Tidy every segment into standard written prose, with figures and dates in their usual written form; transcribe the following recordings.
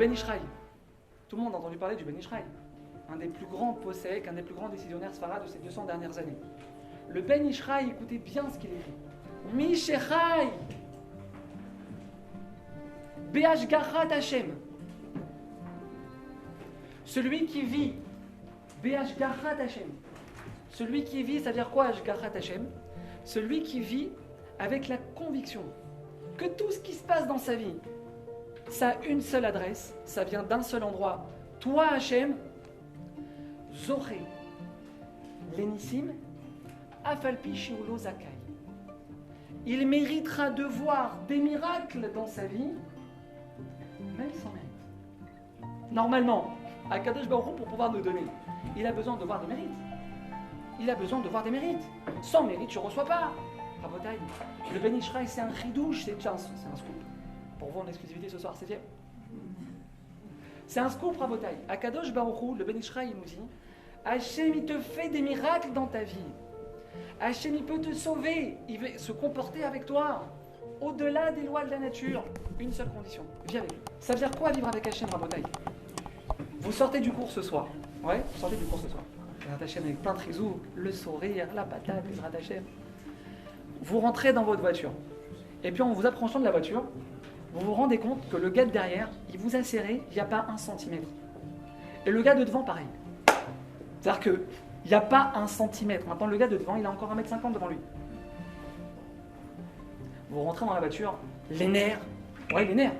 Ben Ishraï. Tout le monde a entendu parler du Ben Ishraï. Un des plus grands possèques, un des plus grands décisionnaires sfarades de ces 200 dernières années. Le Ben Ishraï, écoutez bien ce qu'il écrit. Mishechai Be'ashgachat Hashem. Celui qui vit Be'ashgachat Hashem. Celui qui vit, ça veut dire quoi Ashgachat Hashem? Celui qui vit avec la conviction que tout ce qui se passe dans sa vie, ça a une seule adresse, ça vient d'un seul endroit. Toi, Hashem, Zoré, Lénissim, Afalpi Shiulo Zakai. Il méritera de voir des miracles dans sa vie, même sans mérite. Normalement, Akadosh Baruch Hu, pour pouvoir nous donner, il a besoin de voir des mérites. Il a besoin de voir des mérites. Sans mérite, tu ne reçois pas. Rabotai, le Ben Ishraï, c'est un chidouche, c'est un scoop. Pour vous en exclusivité ce soir, 7e. C'est un scoop, Rabotai. Akadosh Baruch Hu, le Ben Ishraï, il nous dit, Hachem, il te fait des miracles dans ta vie. Hachem, il peut te sauver. Il veut se comporter avec toi. Au-delà des lois de la nature. Une seule condition. Vis avec lui. Ça veut dire quoi vivre avec Hachem, Rabotai? Vous sortez du cours ce soir. Ouais, vous sortez du cours ce soir. Hachem avec plein de trizou, le sourire, la patate, les Hachem. Vous rentrez dans votre voiture. Et puis en vous approchant de la voiture, vous vous rendez compte que le gars de derrière, il vous a serré, il n'y a pas 1 centimètre. Et le gars de devant, pareil. C'est-à-dire qu'il n'y a pas 1 centimètre. Maintenant, le gars de devant, il a encore 1,50 m devant lui. Vous rentrez dans la voiture, les nerfs. Ouais, les nerfs.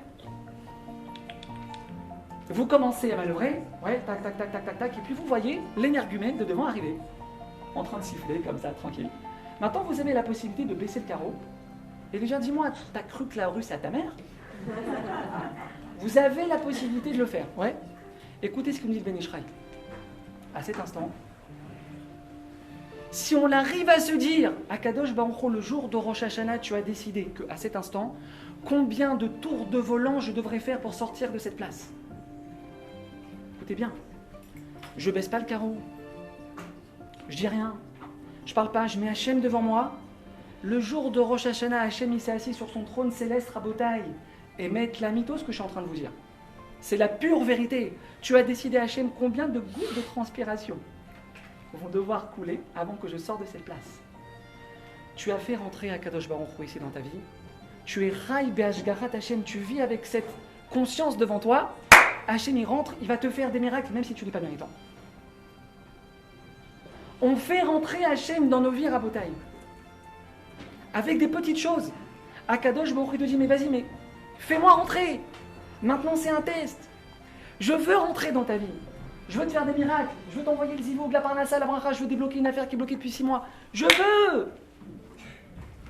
Vous commencez à manœuvrer, ouais, tac, tac, tac, tac, tac, tac, et puis vous voyez l'énergumène de devant arriver, en train de siffler, comme ça, tranquille. Maintenant, vous avez la possibilité de baisser le carreau, et déjà, dis-moi, t'as cru que la rue, c'est à ta mère? Vous avez la possibilité de le faire, ouais. Écoutez ce que nous dit le Ben Ishraï. À cet instant, si on arrive à se dire, à Kadosh Baruch Hu, le jour de Rosh Hashanah, tu as décidé qu'à cet instant, combien de tours de volant je devrais faire pour sortir de cette place? Écoutez bien, je baisse pas le carreau, je dis rien, je parle pas, je mets Hachem devant moi. Le jour de Rosh Hashanah, Hachem il s'est assis sur son trône céleste, Rabotai, et mettre la mytho, ce que je suis en train de vous dire. C'est la pure vérité. Tu as décidé, Hachem, combien de gouttes de transpiration vont devoir couler avant que je sorte de cette place. Tu as fait rentrer Akadosh Baruch Hu ici dans ta vie. Tu es Rai Be'ashgachat Hachem, tu vis avec cette conscience devant toi. Hachem, il rentre, il va te faire des miracles, même si tu n'es pas méritant. On fait rentrer Hachem dans nos vies, Rabotai, avec des petites choses. Akadosh Baruch Hu te dit, mais vas-y, mais fais-moi rentrer. Maintenant, c'est un test. Je veux rentrer dans ta vie. Je veux te faire des miracles. Je veux t'envoyer le zivou, la parnassa, la bracha. Je veux débloquer une affaire qui est bloquée depuis 6 mois. Je veux.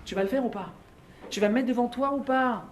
Tu vas le faire ou pas? Tu vas me mettre devant toi ou pas?